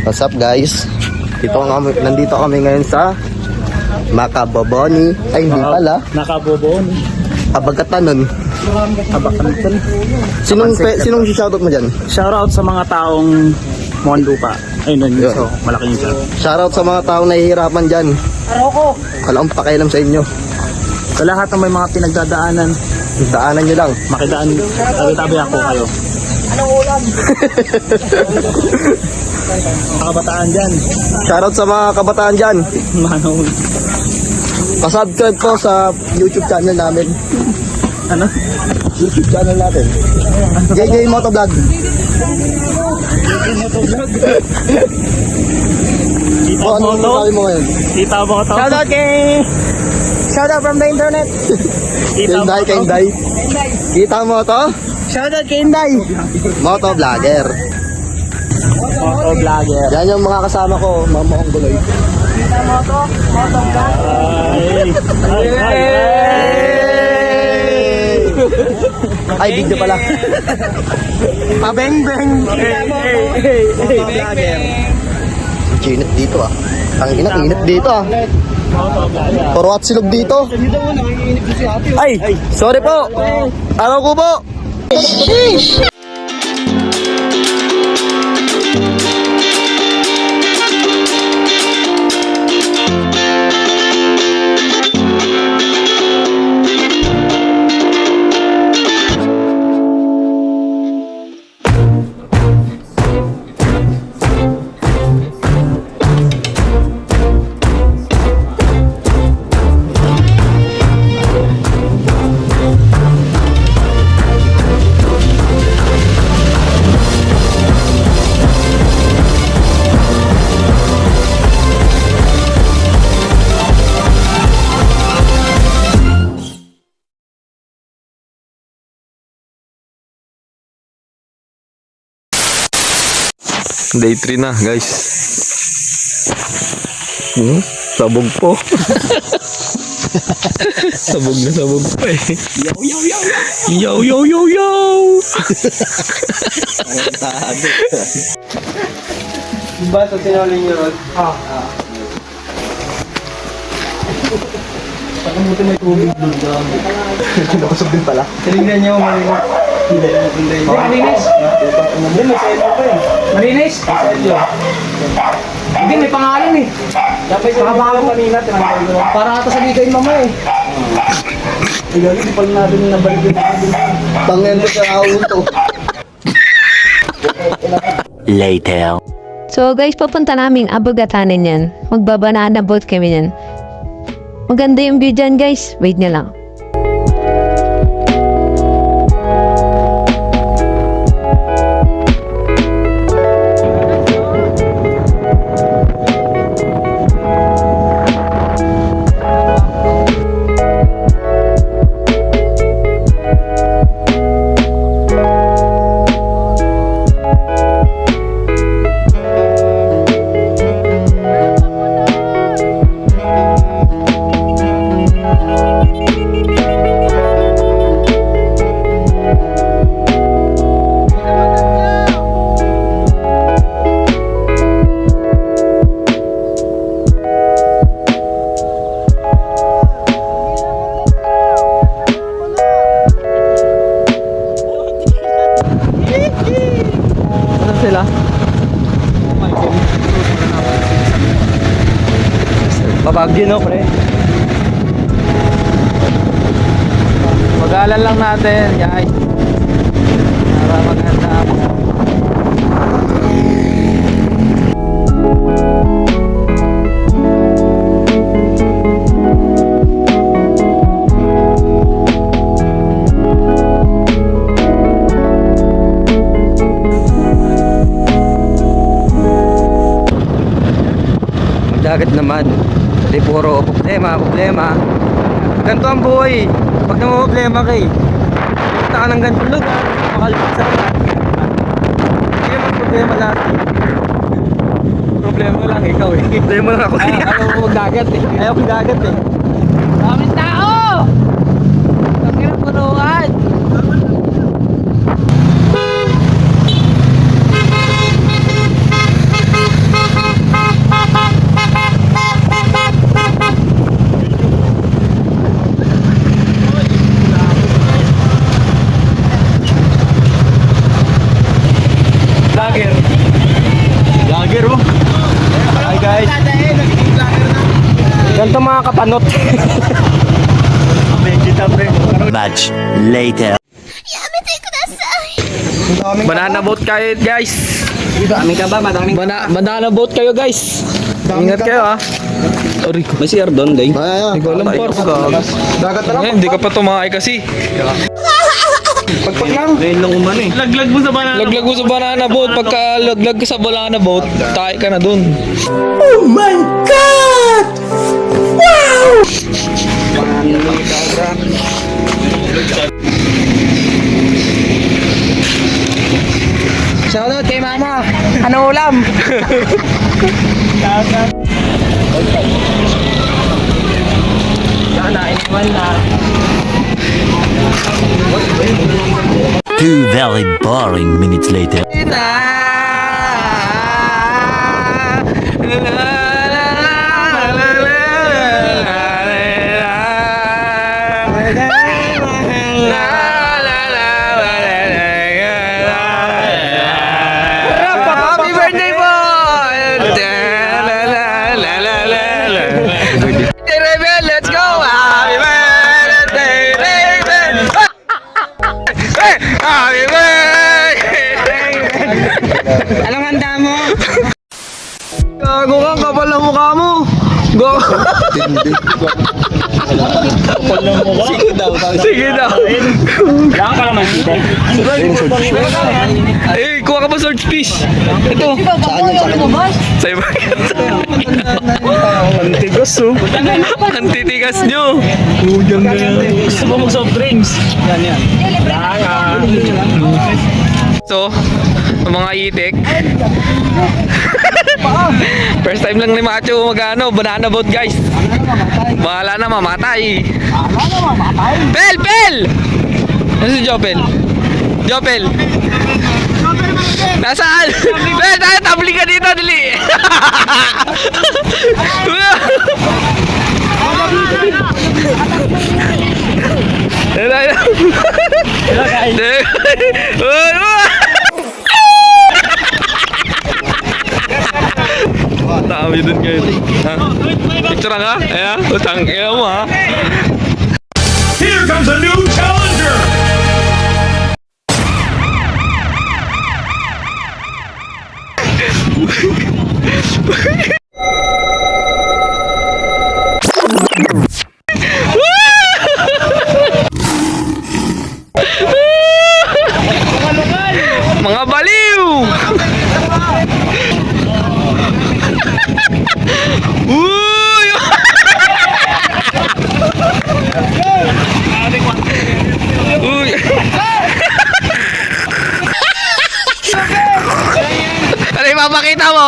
What's up guys? Nandito kami ngayon sa Macaboboni. Ay hindi pala. Nakaboboni. Abagatanon. Abakatan. Sinong shoutout mo dyan? Shoutout sa mga taong Mondupa. Ayun, Yun. so malaking shout. Shoutout sa mga taong nahihirapan dyan. Aroko. Wala akong pakialam sa inyo. Sa lahat ng may mga pinagdadaanan, Daanan nyo lang. makidaan, tabi ako kayo. Anong ulam? Mga kabataan dyan. Shoutout sa mga kabataan dyan. Manong. Pasubscribe po sa YouTube channel namin. Ano? YouTube channel natin. JJ Motovlog. Kita O, ano mo to? sabi mo ngayon? Kita mo to? Shoutout from the internet. Kita mo Kay to? Inday. Kita mo to? Shoutout kay Inday. Motovlogger. Motovlogger. Yan yung mga kasama ko, mama kong guloy. Ay, video pala. Pabeng-beng. Motovlogger. Init dito ah. Ang init dito ah. Puro at silog dito. Ay, sorry po. Araw ko po. Day 3 na guys. Sabog po. Sabog na sabog pa eh. Yo yo yo yo. Diba sa sinaling nyo ron? Pagkamutin may tubig doon doon. Nakasog din pala. Tinignan nyo malinis. Hindi. Malinis? Hindi, may sa'yo pa eh. Malinis? Sa'yo. Hindi, may pangalan eh. Dapat sa kabago kanina, tinanggal ko. Para ata sa bigay mama eh. Igali, di pala natin nabalik yung Tangendo sa awon to. Later. So guys, papunta naming Abugatanin yan. Magbabanana boat kami yan. Maganda yung view dyan guys. Wait nyo lang. Sila? Babagyo no pre. Pag-aalan lang natin, guys. Para maganda ako. Dagat naman. Di puro problema. Ganito ang buhay. Pag problema kay punta ka ng ganitong lugar, makalipit sa lahat. Hindi naman problema lahat. Problema lang ikaw eh. Problema lang ako. Ayaw ko magdagat eh. Ayaw kong dagat eh. Daming tao! Ang hirap punuan! mga kapanot. Much later. Banana boat kayo guys. Dami ka ba? Madaming Banana boat kayo guys. Ingat kayo ha. Sorry ko. may CR doon, day. Hindi ko alam par. Dagat na lang. Hindi ka pa tumakay kasi. Pagpag lang. Ngayon lang umano eh. Laglag mo sa banana boat. Pagka laglag ka sa banana boat, tayo ka na dun. Shoutout kay mama. Ano ulam? Sana, iniwan na. 2 very boring minutes later. Happy birthday po! Rebel, let's go! Happy birthday, Rebel! Happy birthday! Anong handa mo? Gago ka, kapal na mukha mo! Go! Sige daw. Kailangan ka naman dito. Eh, kuha ka ba sword fish? Ito. Sa iba. Antigas oh. Antitigas nyo. Gusto mo mag-soft drinks? Yan. So, mga itik. First time lang ni Macho magano, banana boat guys. Bahala na mamatay. Pel! Pel! Ano si Jopel? Jopel! Nasaan? Pel, tayo tabli ka dito, dali! Hello guys. Dami dun guys. Ha? Picture nga? Ayan, utang ina mo ha. Here comes a new challenger! Mga baliw! Uy! Uy! Ano ipapakita mo?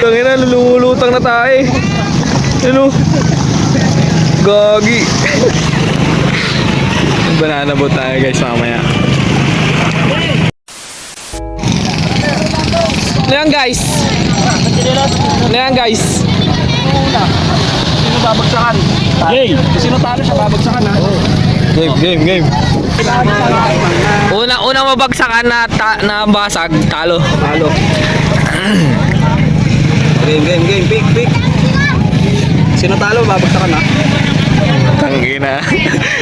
Tangina, lulutang na tayo. Ano? Gagi. Banana boat tayo guys mamaya. Ano yan guys? Ano yan guys? Sino babagsakan? Game. Sino talo siya babagsakan ha? Game. Una mabagsakan na basag, talo. Talo. Game. Pick. Sino talo babagsakan ha? Tangina.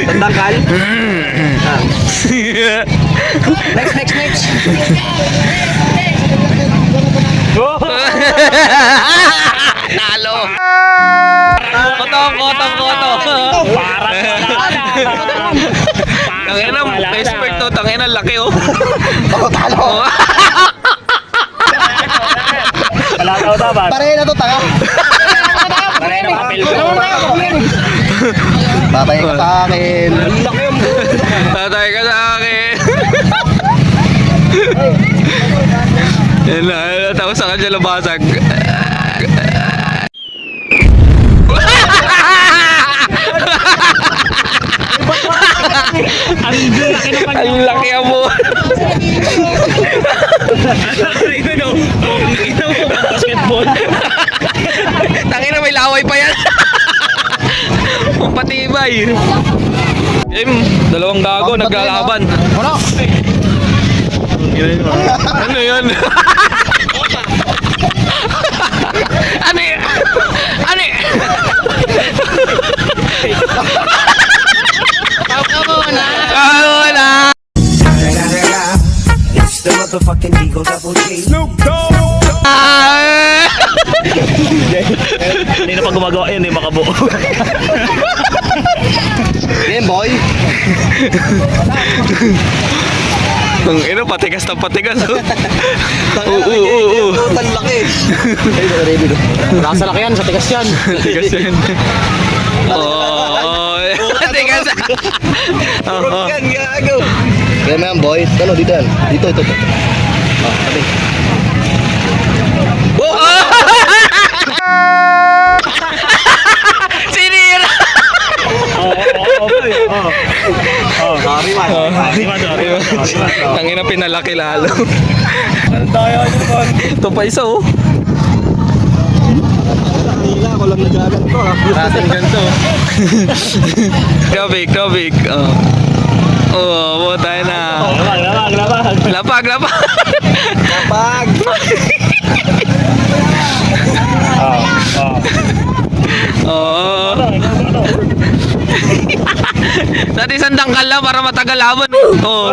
Tandangkal? Next. Talo. Koto. Tangina, expert to. Tangina, laki oh. Talo. Wala daw dapat. Pareho na to tanga. Pareho na papel ko. Babay ka sa akin. Tatay ka sa akin. Yan na, tapos sa kanya labasag. Ang laki mo. Basketball. Tangina, may laway pa yan. Ang patibay. Dalawang gago, naglalaban. Ano? Ano yun? Ano yun? Ano yun? Ako na! It's the motherfucking Eagle Double G. Hindi na pa gumagawa yun, hindi makabuo. Game boy. Ang ino, patigas na patigas. Oo. Total laki. Nasa laki yan, sa tigas yan. Patigas yan. Oo. Patigas. Oo. gago. Kaya mo yan, boy. Ano, dito yan. Dito. Oh, tabi. Sinira! Tangina, pinalaki lalo. Ito pa isa oh. Ako lang nagaganto ha. Ating ganito. Kabig. Oo, tayo na. Lapag. Pag. Oo. Dati isang dangkal lang para matagal laban. Oo.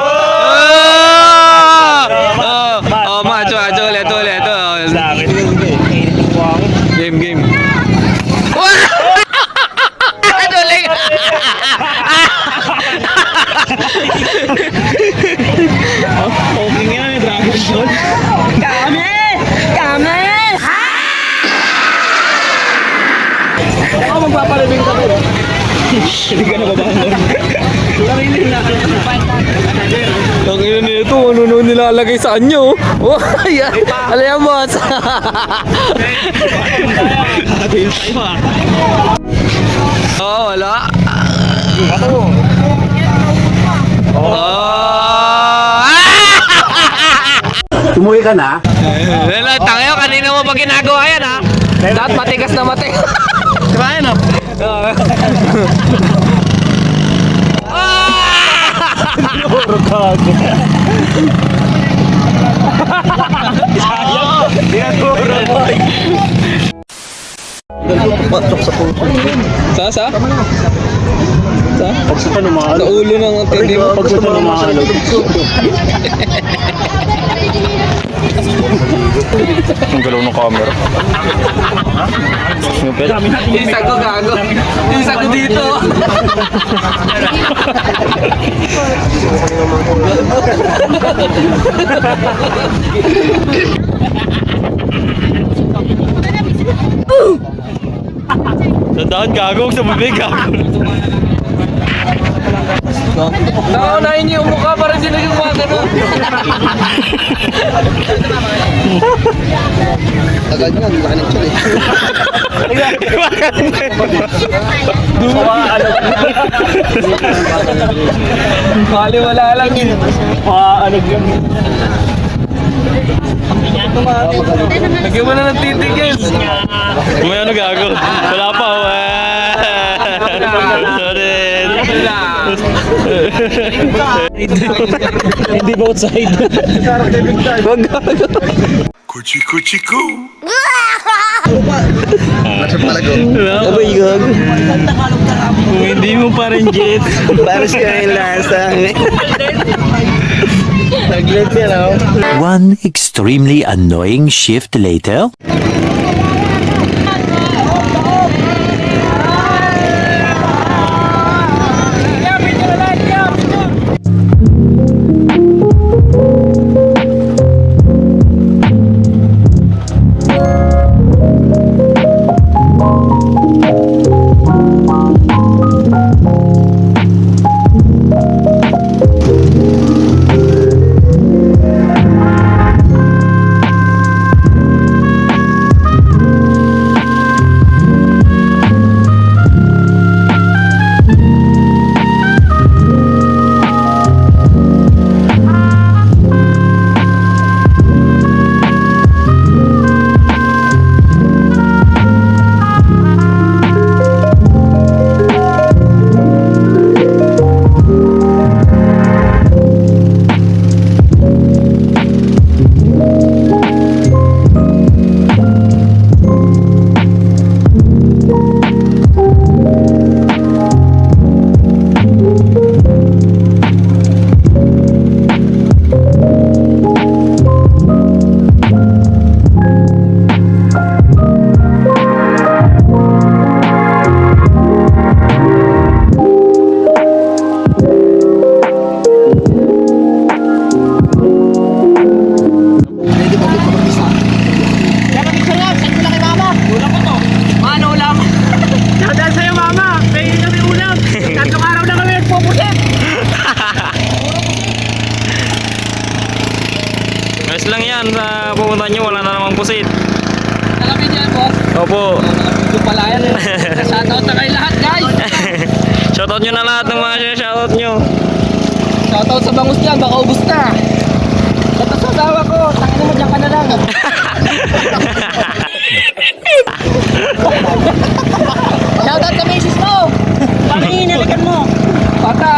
Oh, macho ulit. Game. Duling. Okay nga, may Dragon Ball. Ako magpapalibing ka rin. Hindi ka nababangon. Ang ina nito, ano nilalagay sa anyo? Oh, ayan. Alam mo. Nakatayin tayo ha. Oh, wala. Ako. Tumuwi ka na? Tangayo, kanina mo pa ginagawa yan ha? Lahat matigas na matigas. Kaya na. Puro gago. Patok sa puso. Sa? Pag sa Sa ulo ng tindi mo. Pag sa lumahalog. Ang galaw ng camera. Isa ko gago. Isa ko dito. Tandaan gago sa bibig gago. Naunahin niyo yung mukha para sila yung mga ganun. Agad nga, laki ng tiyan eh. Bali wala lang yun. Maaanag yun. Lagyan mo na ng titigil. May ano gago? Wala pa. Sorry. Hindi both side. Kuchi kuchi ku. Nasa palago. Abay gago. Kung hindi mo pa rin jet. Paris ka yung lasa. Nag-lit yan oh. One extremely annoying shift later. pusit. Nalapit yan, boss. Opo. Ito pala yan eh. Shoutout na kayo lahat, guys. Shoutout nyo na lahat ng mga shoutout nyo. Shoutout sa bangus dyan, baka ubus na. Shoutout sa asawa ko, tangin mo dyan ka na lang. Shoutout sa misis mo. Pangingin, nilikan mo. Pata.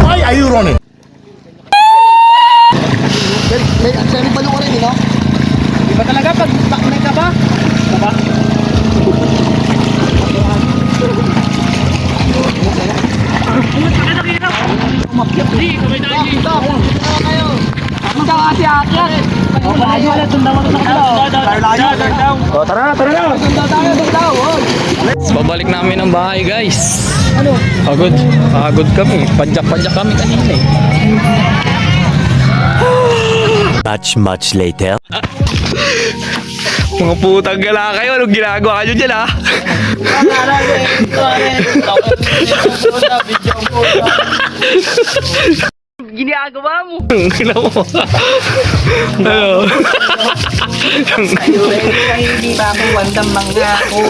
Why are you running? May aksyon pa ko rin, no? Iba talaga pag may kaba. Kaba? Umakyat di, kamay tayo. Kayo. Punta ka si Akyat. Malayo ulit, tundaw ako sa kanila. O, tara na. Tundaw tayo, tundaw. Babalik namin ang bahay, guys. Ano? Pagod kami. Padyak kami kanina eh. Much later. Mga putang gala kayo. Anong ginagawa nyo dyan, ha? Ginagawa mo. Gila mo. Ano? Hindi ba ako wandang mga ako?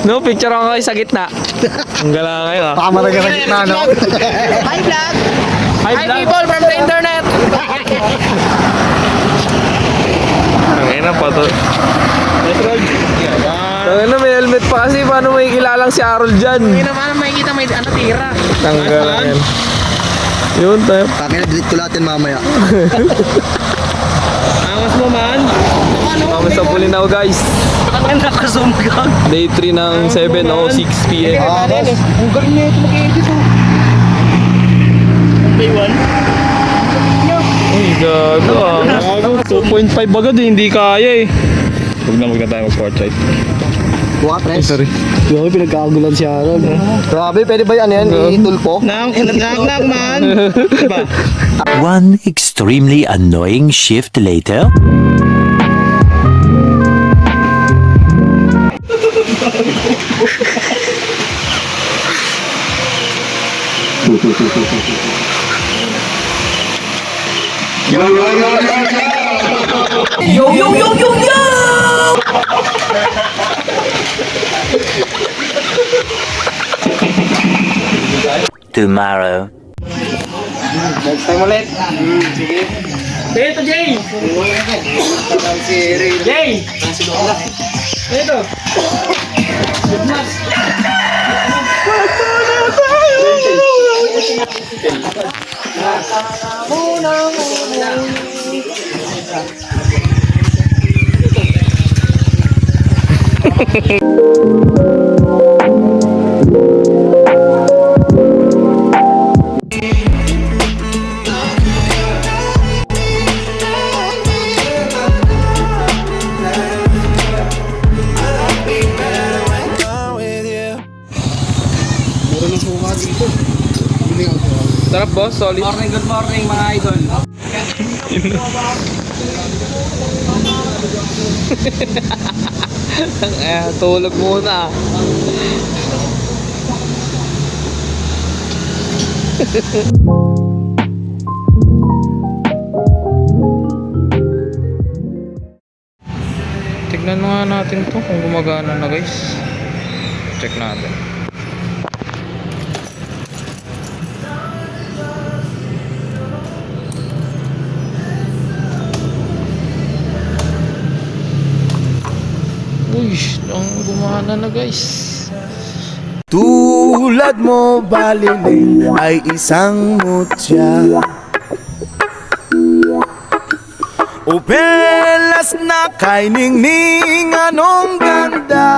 No, picture ako kayo sa gitna. Ang gala kayo, ha? Pakamara ka sa gitna, no? Hi vlog! Hi people from the internet! Ang ina pa to. Ang may helmet pa kasi. Paano may kilalang si Arol dyan? Hindi naman makikita may ano tira. Tanggal lang yan. Yun tayo. Kami na-delete ko lahat yan mamaya. Angas mo man. Kami sa Pulinaw, guys. Ang nakazoom ka. Day 3 ng 7:06 PM. Ang galing na ito mag-edit oh. May one? Uy, gago ah. 2.5 agad eh, hindi kaya eh. Huwag na tayo mag-portrait. Buka, press. Sorry. Grabe, pinagkakagulan si Aaron. Grabe, pwede ba yan? Itulpo? Nang man. Diba? One extremely annoying shift later. Tomorrow. Next time ulit. Sige. Dito, Jay! Jay! Dito! Sarap boss, solid. Good morning mga idol. Tulog muna. Tignan nga natin to kung gumagana na, guys. Check natin. Uy, ang gumana na, guys. Tulad mo baliling ay isang mutya, o pelas na kay ningning anong ganda.